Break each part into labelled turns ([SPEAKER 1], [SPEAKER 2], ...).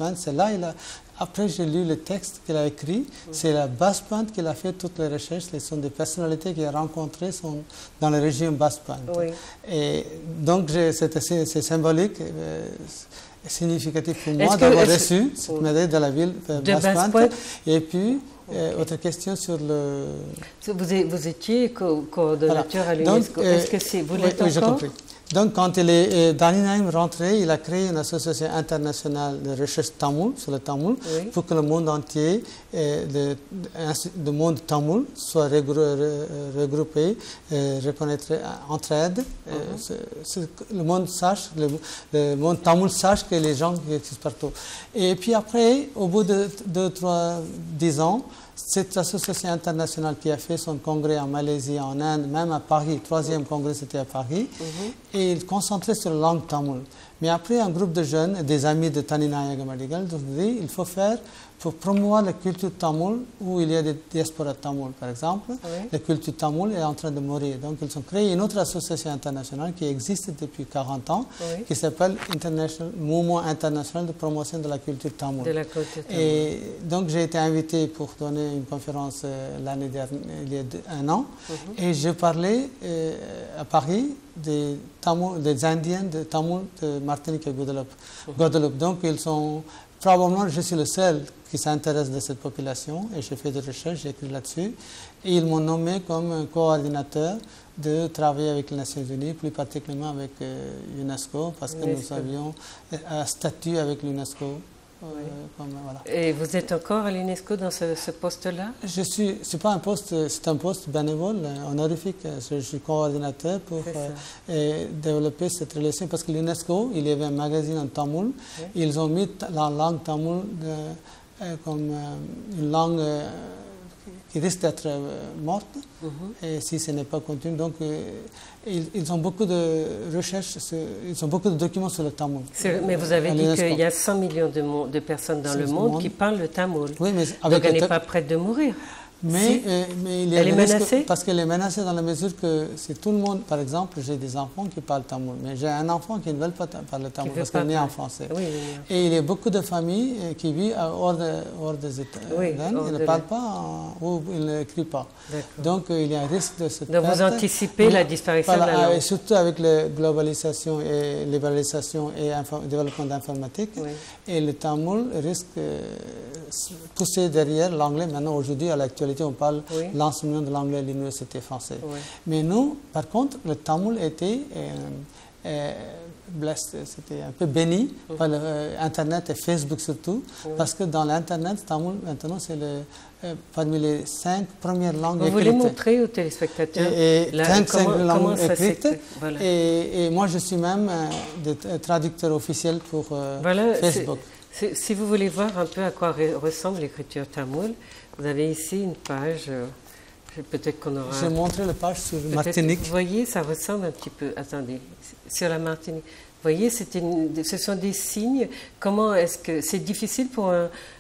[SPEAKER 1] band. C'est là, après j'ai lu le texte qu'il a écrit, c'est la basse band qu'il a fait toutes les recherches. Ce sont des personnalités qu'il a rencontrées dans le régime basse band.
[SPEAKER 2] Oui.
[SPEAKER 1] Et donc c'est symbolique. Significatif pour moi d'avoir reçu cette médaille de la ville de Basse-Pointe. Et puis, autre question sur le...
[SPEAKER 2] Vous étiez coordonnateur à l'UNESCO. Est-ce que vous l'êtes encore?
[SPEAKER 1] Oui, j'ai compris. Donc, quand Danny Naim rentré, il a créé une association internationale de recherche tamoul, sur le tamoul, pour que le monde entier, le monde tamoul, soit regroupé, reconnaître, entraide. Le monde sache, le monde tamoul sache que les gens existent partout. Et puis après, au bout de 10 ans, cette association internationale qui a fait son congrès en Malaisie, en Inde, même à Paris, 3e congrès c'était à Paris, et il concentrait sur la langue tamoul. Mais après, un groupe de jeunes, des amis de Taninaya Gamadigal, ont dit il faut faire, pour promouvoir la culture tamoul, où il y a des diasporas tamoul, par exemple, la culture tamoul est en train de mourir. Donc, ils ont créé une autre association internationale qui existe depuis 40 ans, qui s'appelle Mouvement international de promotion de la culture tamoul. Et donc, j'ai été invité pour donner une conférence l'année dernière, il y a 1 an, et je parlais à Paris des Indiens de Tamoul de Martinique et Guadeloupe. Donc, ils sont... Probablement, je suis le seul qui s'intéresse de cette population et j'ai fait des recherches, j'ai écrit là-dessus. Et ils m'ont nommé comme coordinateur de travailler avec les Nations Unies, plus particulièrement avec l'UNESCO, parce que nous avions un statut avec l'UNESCO. Voilà.
[SPEAKER 2] Et vous êtes encore à l'UNESCO dans ce poste-là?
[SPEAKER 1] C'est pas un poste, c'est un poste bénévole, honorifique. Je suis coordinateur pour développer cette relation, parce que l'UNESCO, il y avait un magazine en tamoul, ils ont mis la langue tamoul comme une langue qui risque d'être morte, et si ce n'est pas continu. Donc, ils ont beaucoup de recherches, ils ont beaucoup de documents sur le tamoul.
[SPEAKER 2] Mais vous avez dit qu'il y a 100 millions de personnes dans le monde qui parlent le tamoul. Oui, mais donc elle n'est pas prête de mourir.
[SPEAKER 1] Mais il y a
[SPEAKER 2] elle est menacée?
[SPEAKER 1] Parce qu'elle est menacée dans la mesure que c'est tout le monde. Par exemple, j'ai des enfants qui parlent tamoul, mais j'ai un enfant qui ne veut pas parler tamoul parce qu'il est né en français. Et il y a beaucoup de familles qui vivent hors des États. Ils ne parlent pas ou ils n'écrivent pas. Donc il y a un risque de cette
[SPEAKER 2] perte. Donc vous anticipez la disparition de la langue.
[SPEAKER 1] Et surtout avec la globalisation et libéralisation et le développement de l'informatique. Et le tamoul risque de pousser derrière l'anglais. Maintenant, aujourd'hui, à l'actualité, on parle de l'enseignement de l'anglais à l'université française. Mais nous, par contre, le tamoul était c'était un peu béni par Internet et Facebook surtout, parce que dans l'Internet, tamoul, maintenant, c'est parmi les 5 premières langues écrites.
[SPEAKER 2] Vous voulez montrer aux téléspectateurs
[SPEAKER 1] comment
[SPEAKER 2] langues écrites.
[SPEAKER 1] Et moi, je suis même traducteur officiel pour Facebook.
[SPEAKER 2] Si vous voulez voir un peu à quoi ressemble l'écriture tamoul, vous avez ici une page, peut-être qu'on aura...
[SPEAKER 1] J'ai montré la page sur Martinique.
[SPEAKER 2] Vous voyez, ça ressemble un petit peu, attendez, sur la Martinique. Vous voyez, ce sont des signes. Comment est-ce que... C'est difficile pour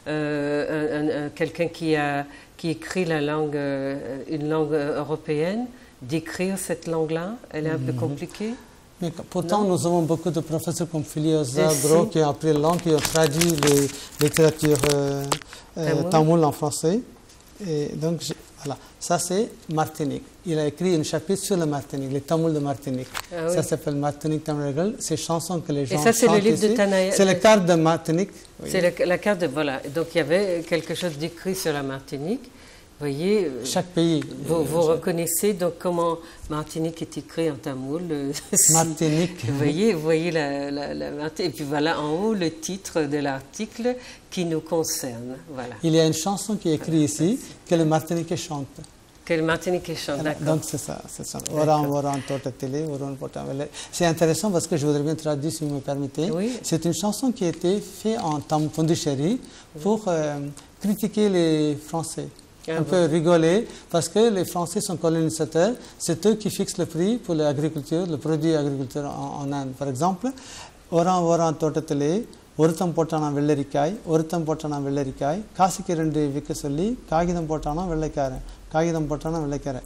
[SPEAKER 2] quelqu'un qui écrit une langue européenne, d'écrire cette langue-là? Elle est un peu compliquée?
[SPEAKER 1] Mais pourtant, nous avons beaucoup de professeurs comme Filiosa Gros qui ont appris la langue, qui ont traduit les littératures tamoul en français. Et donc, voilà, ça c'est Martinique. Il a écrit un chapitre sur la Martinique, les tamouls de Martinique. Ça s'appelle Martinique Tamoul, ces chansons que les gens chantent.
[SPEAKER 2] Et ça, c'est le livre de Tanaya.
[SPEAKER 1] C'est la carte de Martinique.
[SPEAKER 2] C'est la carte de... Voilà. Donc, il y avait quelque chose d'écrit sur la Martinique. Vous voyez,
[SPEAKER 1] chaque pays.
[SPEAKER 2] Vous reconnaissez donc comment Martinique est écrit en tamoul.
[SPEAKER 1] Martinique.
[SPEAKER 2] Vous voyez et puis voilà en haut le titre de l'article qui nous concerne. Voilà.
[SPEAKER 1] Il y a une chanson qui est écrite ici que le Martiniquais chante.
[SPEAKER 2] Que le Martiniquais chante, d'accord.
[SPEAKER 1] Donc c'est ça, c'est ça. C'est intéressant parce que je voudrais bien traduire si vous me permettez. C'est une chanson qui a été faite en Pondichéry pour critiquer les Français. Un peu rigoler, parce que les Français sont colonisateurs, c'est eux qui fixent le prix pour l'agriculture, le produit agriculture en Inde. Par exemple, Oran Oran Totatele, Urutam Potana Vellerikai, Urutam Potana Vellerikai, Kasikirendi Vikasoli, Kagidam Potana Vellekara, Kagidam Potana Vellekara.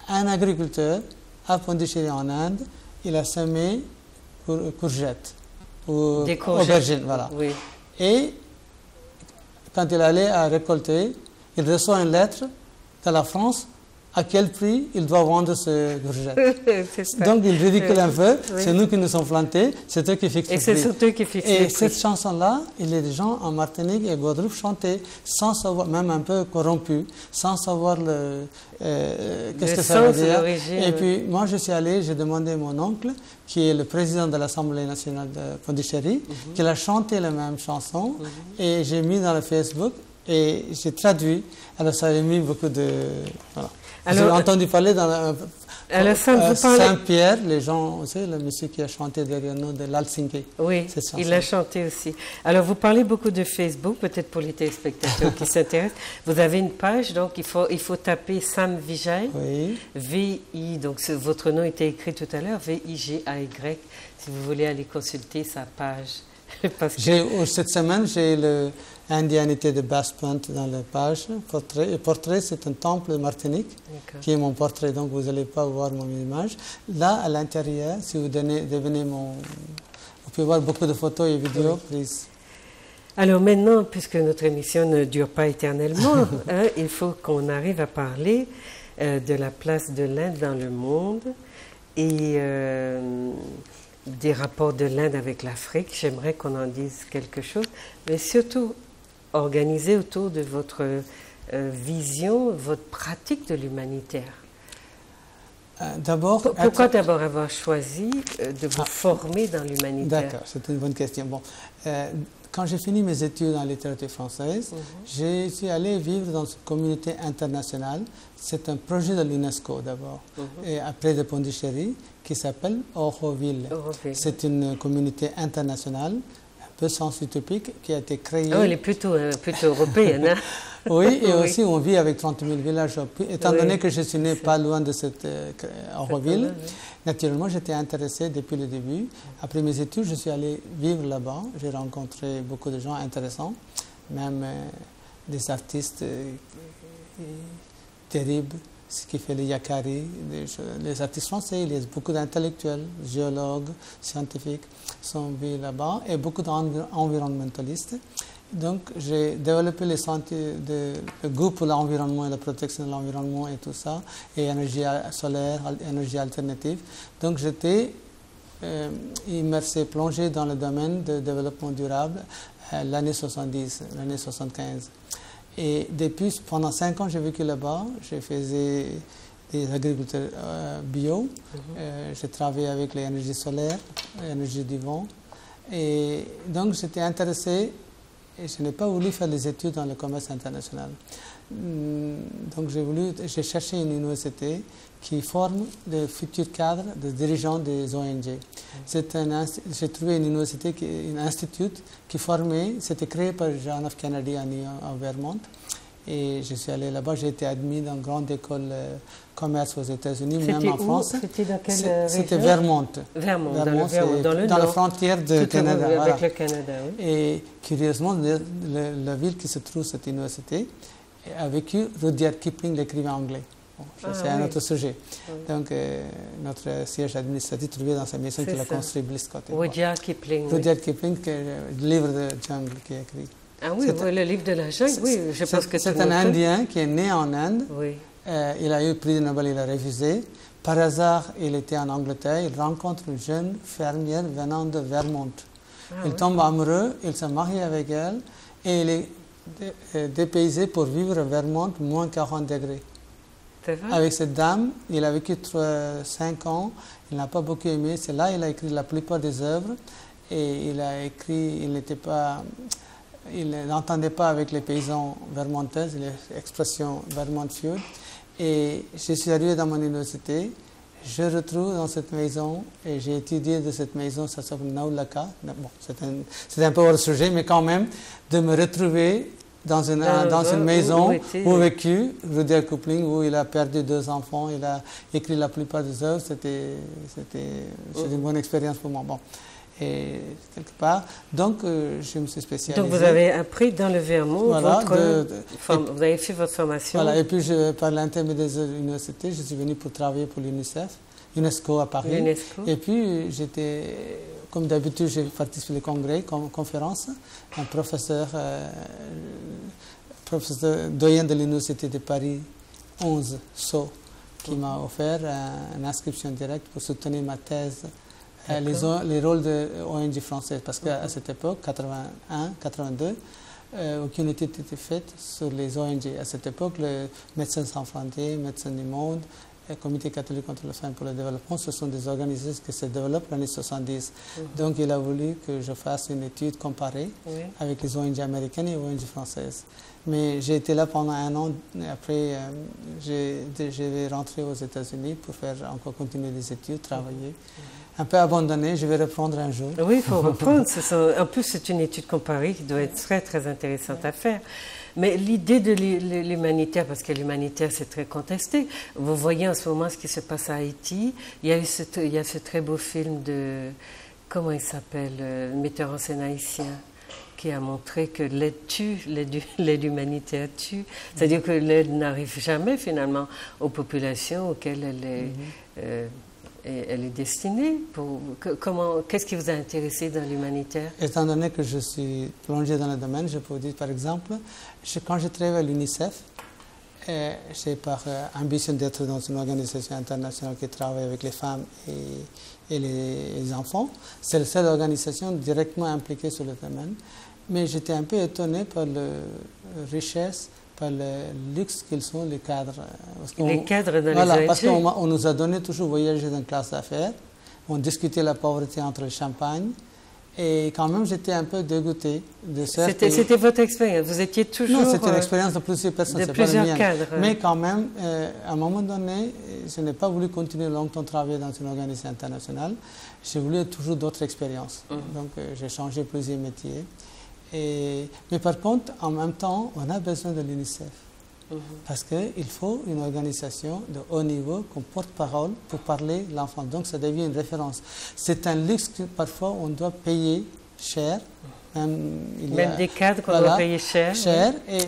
[SPEAKER 1] Un agriculteur à Pondichéry en Inde, il a semé courgettes ou aubergines, voilà. Et quand il allait à récolter, il reçoit une lettre de la France à quel prix il doit vendre ce courgette. Donc il ridicule un peu, c'est nous qui nous sommes plantés, c'est eux qui fixent le prix.
[SPEAKER 2] Et c'est surtout qui fixent le prix.
[SPEAKER 1] Et cette chanson-là, les gens en Martinique et Guadeloupe chantaient sans savoir, même un peu corrompus, sans savoir qu'est-ce que ça veut dire. Et puis moi je suis allé, j'ai demandé à mon oncle, qui est le président de l'Assemblée nationale de Pondichéry, qu'il a chanté la même chanson, et j'ai mis dans le Facebook et j'ai traduit. Alors ça a mis beaucoup de... Voilà. J'ai entendu parler dans Saint-Pierre, les gens, vous savez, le monsieur qui a chanté derrière nous de l'Alsinké.
[SPEAKER 2] Oui, il l'a chanté aussi. Alors, vous parlez beaucoup de Facebook, peut-être pour les téléspectateurs qui s'intéressent. Vous avez une page, donc il faut taper Sam Vijay, V-I, donc votre nom était écrit tout à l'heure, V-I-G-A-Y, si vous voulez aller consulter sa page.
[SPEAKER 1] Cette semaine, j'ai l'indianité de Basse Pointe dans la page portrait. Le portrait, c'est un temple de Martinique qui est mon portrait, donc vous n'allez pas voir mon image. Là, à l'intérieur, si vous devenez vous pouvez voir beaucoup de photos et vidéos prises.
[SPEAKER 2] Alors maintenant, puisque notre émission ne dure pas éternellement, il faut qu'on arrive à parler de la place de l'Inde dans le monde et des rapports de l'Inde avec l'Afrique. J'aimerais qu'on en dise quelque chose, mais surtout organisé autour de votre vision, votre pratique de l'humanitaire. Pourquoi d'abord avoir choisi de vous former dans l'humanitaire?
[SPEAKER 1] D'accord, c'est une bonne question. Bon, quand j'ai fini mes études en littérature française, je suis allé vivre dans une communauté internationale. C'est un projet de l'UNESCO d'abord, et après de Pondichéry, qui s'appelle Auroville. C'est une communauté internationale, un peu sens utopique, qui a été créée...
[SPEAKER 2] Oh, elle est plutôt européenne. Hein?
[SPEAKER 1] Oui, et aussi on vit avec 30 000 villages. Étant donné que je suis né pas loin de cette Auroville, naturellement j'étais intéressé depuis le début. Après mes études, je suis allé vivre là-bas. J'ai rencontré beaucoup de gens intéressants, même des artistes terribles, ce qui fait les Yakari, les artistes français, il y a beaucoup d'intellectuels, géologues, scientifiques sont venus là-bas et beaucoup d'environnementalistes. Donc, j'ai développé le goût pour l'environnement et la protection de l'environnement et tout ça, et énergie solaire, énergie alternative. Donc, j'étais immersé, plongé dans le domaine de développement durable l'année 70, l'année 75. Et depuis, pendant 5 ans, j'ai vécu là-bas. Je faisais des agriculteurs bio. J'ai travaillé avec les énergies solaires, l'énergie du vent. Et donc, j'étais intéressé. Et je n'ai pas voulu faire des études dans le commerce international. Donc j'ai cherché une université qui forme de futurs cadres, de dirigeants des ONG. J'ai trouvé une université, un institut qui formait, c'était créé par John F. Kennedy à Vermont. Et je suis allé là-bas, j'ai été admis dans une grande école commerce aux États-Unis, même en France.
[SPEAKER 2] C'était dans quelle région?
[SPEAKER 1] C'était Vermont.
[SPEAKER 2] Vermont,
[SPEAKER 1] dans la frontière de Canada.
[SPEAKER 2] Avec le Canada, oui.
[SPEAKER 1] Et curieusement, la ville qui se trouve cette université a vécu Rudyard Kipling, l'écrivain anglais. Bon, c'est un autre sujet. Donc, notre siège administratif trouvé dans sa maison qu'il a construit Bliss Cottage.
[SPEAKER 2] Rudyard Kipling.
[SPEAKER 1] Rudyard Kipling, le livre de jungle qu'il a écrit.
[SPEAKER 2] Ah oui, le livre de la jungle, oui, je pense que
[SPEAKER 1] c'est un Indien qui est né en Inde.
[SPEAKER 2] Oui.
[SPEAKER 1] Il a eu le prix de Nobel, il a refusé. Par hasard, il était en Angleterre, il rencontre une jeune fermière venant de Vermont. Il tombe amoureux, il se marie avec elle et il est dépaysé pour vivre à Vermont, moins 40 degrés.
[SPEAKER 2] C'est vrai?
[SPEAKER 1] Avec cette dame, il a vécu 5 ans, il n'a pas beaucoup aimé. C'est là qu'il a écrit la plupart des œuvres et il a écrit, il n'entendait pas avec les paysans vermontais, les expressions Vermont Feud. Et je suis arrivé dans mon université, je retrouve dans cette maison, et j'ai étudié de cette maison, ça s'appelle Naulaka. Bon, c'est un peu hors sujet, mais quand même, de me retrouver dans une maison où vécu Rudyard Kipling, où il a perdu 2 enfants, il a écrit la plupart des œuvres, c'était une bonne expérience pour moi. Bon. Et quelque part, donc je me suis spécialisé.
[SPEAKER 2] Donc vous avez appris dans le Vermont,
[SPEAKER 1] voilà,
[SPEAKER 2] vous avez fait votre formation.
[SPEAKER 1] Voilà, et puis par l'intermédiaire des universités, je suis venu pour travailler pour l'UNICEF, UNESCO à Paris.
[SPEAKER 2] UNESCO.
[SPEAKER 1] Et puis comme d'habitude, j'ai participé aux congrès, conférences. Un professeur professeur doyen de l'Université de Paris 11, Sceaux, qui m'a offert une inscription directe pour soutenir ma thèse, les rôles de ONG françaises, parce qu'à cette époque, 81, 82, aucune étude n'était faite sur les ONG. À cette époque, le Médecins sans frontières, Médecins du monde, le Comité catholique contre la faim pour le développement, ce sont des organisations qui se développent dans les années 70. Donc il a voulu que je fasse une étude comparée avec les ONG américaines et les ONG françaises. Mais j'ai été là pendant un an, et après je vais rentrer aux États-Unis pour faire encore continuer des études, travailler. Un peu abandonné, je vais reprendre un jour.
[SPEAKER 2] Oui, il faut reprendre. En plus, c'est une étude comparée qui doit être très, très intéressante à faire. Mais l'idée de l'humanitaire, parce que l'humanitaire, c'est très contesté. Vous voyez en ce moment ce qui se passe à Haïti. Il y a ce très beau film de... Comment il s'appelle, le metteur en scène haïtien, qui a montré que l'aide tue, l'aide humanitaire tue. C'est-à-dire que l'aide n'arrive jamais, finalement, aux populations auxquelles elle est destinée. Qu'est-ce qui vous a intéressé dans l'humanitaire?
[SPEAKER 1] Étant donné que je suis plongé dans le domaine, je peux vous dire, par exemple, quand je travaille à l'UNICEF, j'ai par ambition d'être dans une organisation internationale qui travaille avec les femmes et les enfants. C'est la seule organisation directement impliquée sur le domaine. Mais j'étais un peu étonné par la richesse, par le luxe qu'ils sont, les cadres.
[SPEAKER 2] Les cadres dans
[SPEAKER 1] voilà,
[SPEAKER 2] les ONG.
[SPEAKER 1] parce qu'on nous a donné toujours voyager dans classe d'affaires. On discutait la pauvreté entre le champagne. Et quand même, j'étais un peu dégoûté de ça.
[SPEAKER 2] C'était votre expérience? Vous étiez toujours...
[SPEAKER 1] Non, c'était l'expérience de plusieurs personnes,
[SPEAKER 2] de plusieurs
[SPEAKER 1] pas
[SPEAKER 2] cadres.
[SPEAKER 1] Mais quand même, à un moment donné, je n'ai pas voulu continuer longtemps à travailler dans une organisation internationale. J'ai voulu toujours d'autres expériences. Donc, j'ai changé plusieurs métiers. Mais par contre, en même temps, on a besoin de l'UNICEF. Parce qu'il faut une organisation de haut niveau comme porte-parole pour parler l'enfant. Donc ça devient une référence. C'est un luxe que parfois on doit payer cher. Même
[SPEAKER 2] des cadres qu'on doit payer cher.
[SPEAKER 1] Et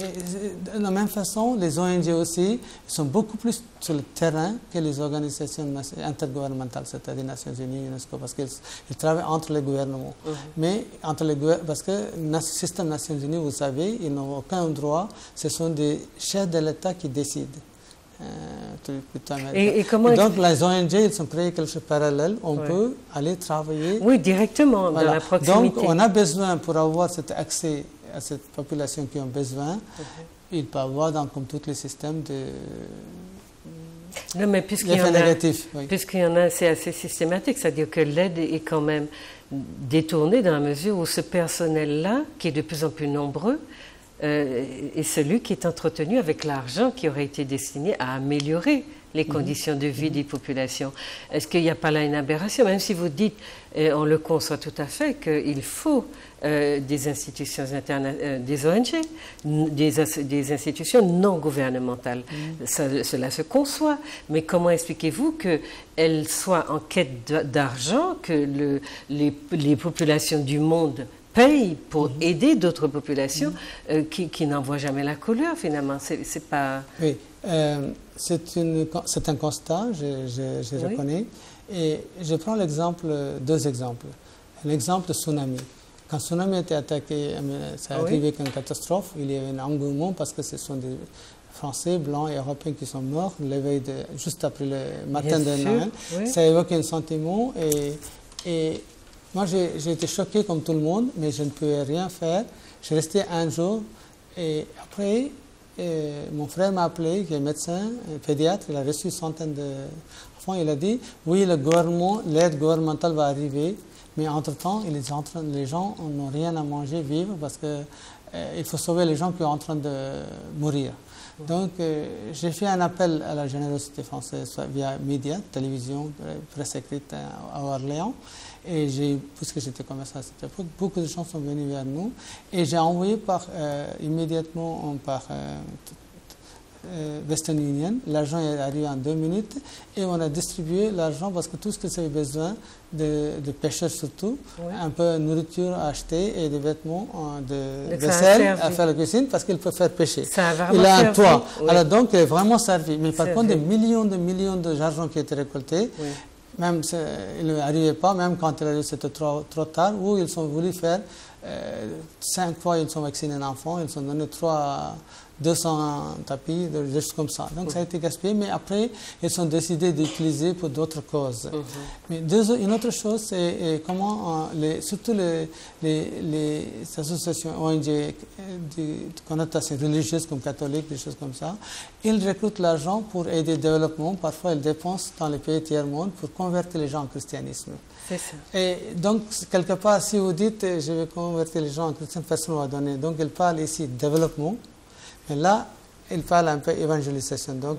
[SPEAKER 1] de la même façon, les ONG aussi sont beaucoup plus sur le terrain que les organisations intergouvernementales, c'est-à-dire Nations Unies, UNESCO, parce qu'ils travaillent entre les gouvernements. Mais parce que le système des Nations Unies, vous savez, ils n'ont aucun droit, ce sont des chefs de l'État qui décident.
[SPEAKER 2] Et
[SPEAKER 1] donc les ONG, ils sont créés quelque chose de parallèle, on peut aller travailler.
[SPEAKER 2] Oui, directement, dans la proximité.
[SPEAKER 1] Donc on a besoin, pour avoir cet accès à cette population qui ont besoin, il peut avoir comme tous les systèmes de...
[SPEAKER 2] Non, mais puisqu'il y en a, c'est assez systématique, c'est-à-dire que l'aide est quand même détournée dans la mesure où ce personnel-là, qui est de plus en plus nombreux, est celui qui est entretenu avec l'argent qui aurait été destiné à améliorer les conditions de vie des populations. Est-ce qu'il n'y a pas là une aberration? Même si vous dites, et on le conçoit tout à fait, qu'il faut des institutions des ONG, des institutions non gouvernementales. Cela se conçoit. Mais comment expliquez-vous qu'elles soient en quête d'argent, que les populations du monde payent pour aider d'autres populations qui n'en voient jamais la couleur, finalement? C'est pas...
[SPEAKER 1] Oui, c'est un constat, je reconnais. Et je prends deux exemples. L'exemple de tsunami. Quand le tsunami a été attaqué, ça a arrivé qu'une catastrophe. Il y avait un engouement parce que ce sont des Français, Blancs et Européens qui sont morts juste après le matin de Noël. Ça évoque un sentiment et moi, j'ai été choqué comme tout le monde, mais je ne pouvais rien faire. Je suis resté un jour et après, mon frère m'a appelé, qui est médecin, pédiatre. Il a reçu une centaine d'enfants. Il a dit, oui, l'aide gouvernementale va arriver, mais entre-temps, les gens n'ont rien à manger, vivre, parce qu'il faut sauver les gens qui sont en train de mourir. Donc, j'ai fait un appel à la générosité française via médias, télévision, presse écrite à Orléans. Et puisque j'étais commerçant à cette époque, beaucoup de gens sont venus vers nous. Et j'ai envoyé immédiatement par Western Union. L'argent est arrivé en 2 minutes. Et on a distribué l'argent parce que tout ce qu'ils avaient besoin, de pêcheurs surtout, un peu de nourriture à acheter et des vêtements de vaisselle à faire la cuisine parce qu'ils peuvent faire pêcher. Il a un toit. Alors donc, il est vraiment servi. Mais par contre, des millions d'argent qui étaient récoltés. Même il n'arrivait pas, même quand il arrivait, c'était trop tard, où ils ont voulu faire 5 fois ils ont vacciné un enfant, ils ont donné 200 tapis, des choses comme ça. Donc ça a été gaspillé, mais après, ils ont décidé d'utiliser pour d'autres causes. Mais une autre chose, c'est comment, surtout les associations ONG de connotation religieuse comme catholiques, des choses comme ça, ils recrutent l'argent pour aider le développement. Parfois, ils dépensent dans les pays tiers-monde pour convertir les gens au christianisme.
[SPEAKER 2] C'est ça.
[SPEAKER 1] Et donc, quelque part, si vous dites je vais convertir les gens en christianisme, personne ne va donner. Donc, ils parlent ici de développement. Mais là, il parle un peu d'évangélisation. Donc,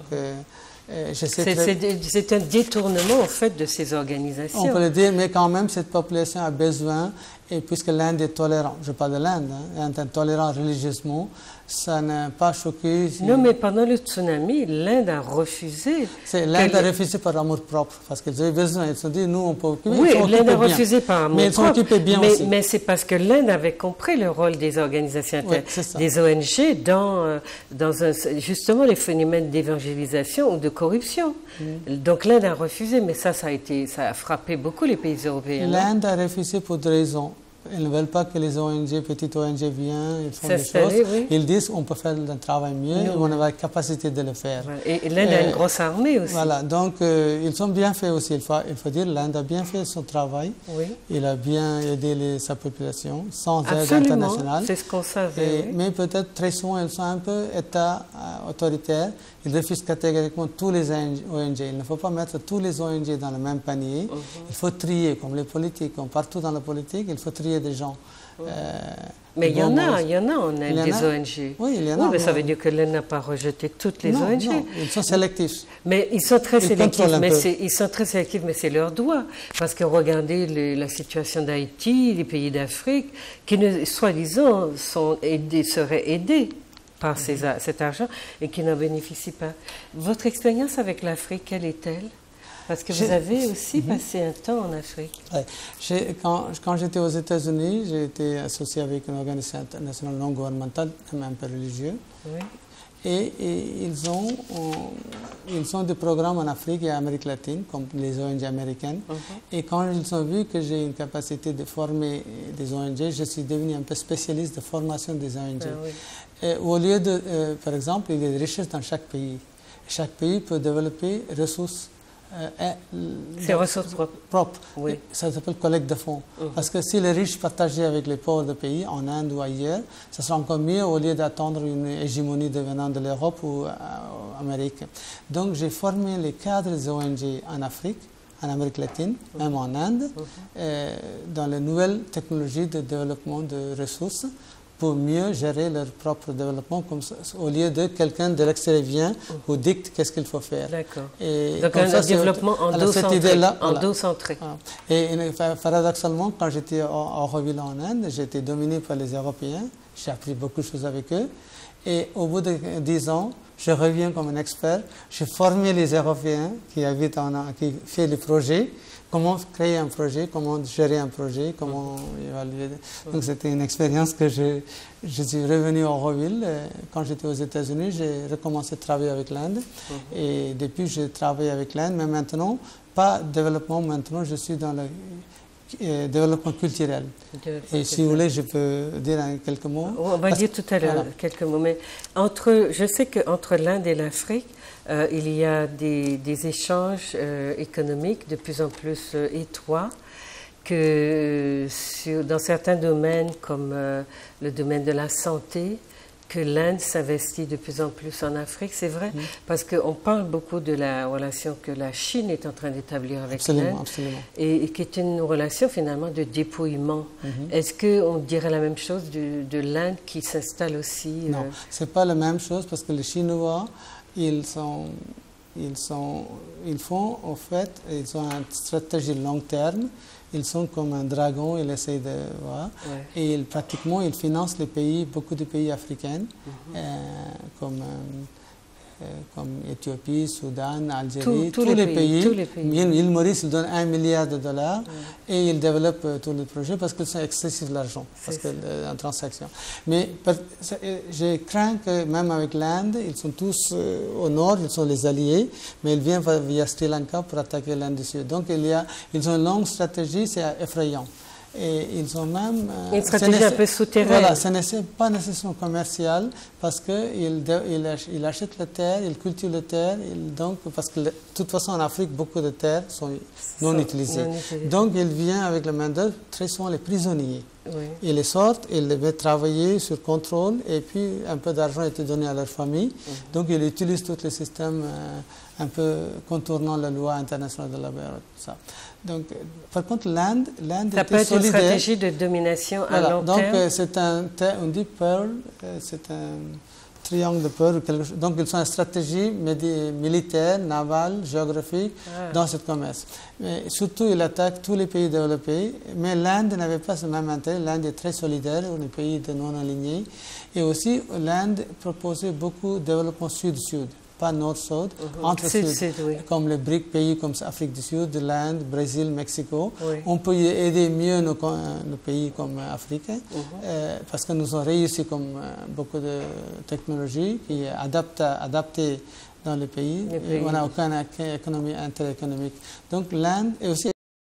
[SPEAKER 2] c'est un détournement, en fait, de ces organisations.
[SPEAKER 1] On peut le dire, mais quand même, cette population a besoin, et puisque l'Inde est tolérante, je parle de l'Inde, l'Inde est tolérante religieusement, ça n'a pas choqué.
[SPEAKER 2] Non, mais pendant le tsunami, l'Inde a refusé.
[SPEAKER 1] L'Inde a refusé par amour propre, parce qu'ils avaient besoin. Ils se sont dit, nous, on peut occuper.
[SPEAKER 2] Oui, l'Inde a refusé par amour propre.
[SPEAKER 1] Mais ils s'occupaient bien aussi.
[SPEAKER 2] Mais c'est parce que l'Inde avait compris le rôle des organisations, des ONG, dans justement les phénomènes d'évangélisation ou de corruption. Donc l'Inde a refusé, mais ça a frappé beaucoup les pays européens.
[SPEAKER 1] L'Inde a refusé pour deux raisons. Ils ne veulent pas que les ONG, petites ONG viennent, ils font des choses.
[SPEAKER 2] Oui.
[SPEAKER 1] Ils disent qu'on peut faire un travail mieux, on a la capacité de le faire.
[SPEAKER 2] Et l'Inde a une grosse armée aussi.
[SPEAKER 1] Voilà, donc ils ont bien fait aussi, il faut dire, l'Inde a bien fait son travail.
[SPEAKER 2] Oui.
[SPEAKER 1] Il a bien aidé sa population, sans aide
[SPEAKER 2] Absolument,
[SPEAKER 1] internationale.
[SPEAKER 2] c'est ce qu'on savait.
[SPEAKER 1] Mais peut-être très souvent, ils sont un peu État autoritaire. Ils refusent catégoriquement tous les ONG. Il ne faut pas mettre tous les ONG dans le même panier. Il faut trier, comme les politiques, comme partout dans la politique, il faut trier des gens.
[SPEAKER 2] Mais il y en a en Inde, des ONG.
[SPEAKER 1] Oui, il y en a.
[SPEAKER 2] Oui, mais ça veut dire que l'Inde n'a pas rejeté toutes les ONG.
[SPEAKER 1] Non, ils sont sélectifs.
[SPEAKER 2] Mais ils sont très sélectifs, mais c'est leur droit. Parce que regardez la situation d'Haïti, les pays d'Afrique, qui, soi-disant, seraient aidés par cet argent et qui n'en bénéficient pas. Votre expérience avec l'Afrique, quelle est-elle? Parce que vous avez aussi passé un temps en Afrique.
[SPEAKER 1] Ouais. Quand j'étais aux États-Unis, j'ai été associé avec une organisation internationale non gouvernementale, même un peu religieuse.
[SPEAKER 2] Oui.
[SPEAKER 1] Et ils ont des programmes en Afrique et en Amérique latine, comme les ONG américaines. Et quand ils ont vu que j'ai une capacité de former des ONG, je suis devenu un peu spécialiste de formation des ONG.
[SPEAKER 2] Ah, oui.
[SPEAKER 1] Et au lieu de, par exemple, il y a des richesses dans chaque pays. Chaque pays peut développer ressources.
[SPEAKER 2] Ses ressources
[SPEAKER 1] propres.
[SPEAKER 2] Oui.
[SPEAKER 1] Ça s'appelle collecte de fonds. Parce que si les riches partageaient avec les pauvres de pays, en Inde ou ailleurs, ça sera encore mieux au lieu d'attendre une hégémonie venant de l'Europe ou Amérique. Donc j'ai formé les cadres des ONG en Afrique, en Amérique latine, même en Inde, dans les nouvelles technologies de développement de ressources, pour mieux gérer leur propre développement, comme ça, au lieu de quelqu'un de l'extérieur vient ou dicte qu'est-ce qu'il faut faire.
[SPEAKER 2] D'accord.
[SPEAKER 1] Donc
[SPEAKER 2] un développement en dos centré.
[SPEAKER 1] Et paradoxalement, quand j'étais à Auroville en Inde, j'étais dominé par les Européens. J'ai appris beaucoup de choses avec eux. Et au bout de 10 ans, je reviens comme un expert. J'ai formé les Européens qui habitent qui font les projets. Comment créer un projet, comment gérer un projet, comment évaluer. Donc c'était une expérience que je suis revenu à Auroville. Quand j'étais aux États-Unis, j'ai recommencé à travailler avec l'Inde. Et depuis, je travaille avec l'Inde, mais maintenant, pas développement, maintenant je suis dans le développement culturel. Et si vous voulez, je peux dire quelques mots.
[SPEAKER 2] On va dire tout à l'heure quelques mots. Mais je sais qu'entre l'Inde et l'Afrique, il y a des échanges économiques de plus en plus étroits, que dans certains domaines, comme le domaine de la santé, que l'Inde s'investit de plus en plus en Afrique, c'est vrai, parce qu'on parle beaucoup de la relation que la Chine est en train d'établir avec l'Inde, et qui est une relation finalement de dépouillement. Est-ce qu'on dirait la même chose de l'Inde qui s'installe aussi
[SPEAKER 1] Non, ce n'est pas la même chose, parce que les Chinois, ils ont en fait, ils ont une stratégie long terme. Ils sont comme un dragon, ils essayent de voir. Et pratiquement, ils financent beaucoup de pays africains, comme Éthiopie, Soudan, Algérie, tous les pays. L'île Maurice, ils donnent $1 milliard et ils développent tous les projets parce qu'ils sont excessifs l'argent, parce que en transaction. Mais je crains que même avec l'Inde, ils sont tous au nord, ils sont les alliés, mais ils viennent via Sri Lanka pour attaquer l'Inde du Sud. Donc ils ont une longue stratégie, c'est effrayant. Et ils ont même...
[SPEAKER 2] une stratégie un peu souterraine.
[SPEAKER 1] Voilà, ce n'est pas nécessairement commercial parce qu'ils achètent la terre, ils cultivent la terre, donc, parce que de toute façon en Afrique, beaucoup de terres sont non utilisées. Donc il vient avec la main-d'œuvre, très souvent les prisonniers. Oui. Ils les sortent, ils les mettent travailler sur contrôle et puis un peu d'argent est donné à leur famille. Donc ils utilisent tous les systèmes un peu contournant la loi internationale de la mer. Ça. Donc, par contre, l'Inde
[SPEAKER 2] ça peut être solidaire. Une stratégie de domination à long
[SPEAKER 1] donc,
[SPEAKER 2] terme.
[SPEAKER 1] C'est on dit Pearl, c'est un triangle de Pearl. Donc, ils sont une stratégie militaire, navale, géographique dans ce commerce. Mais surtout, ils attaquent tous les pays développés. Mais l'Inde n'avait pas ce même intérêt. L'Inde est très solidaire, on est pays de non-alignés. Et aussi, l'Inde proposait beaucoup de développement sud-sud. Pas nord-sud, entre sud, oui. Comme les BRIC pays comme Afrique du Sud, l'Inde, Brésil, Mexico. Oui. On peut y aider mieux nos pays comme africains parce que nous avons réussi comme beaucoup de technologies qui est adaptées dans les pays. On n'a aucune économie interéconomique. Donc l'Inde est aussi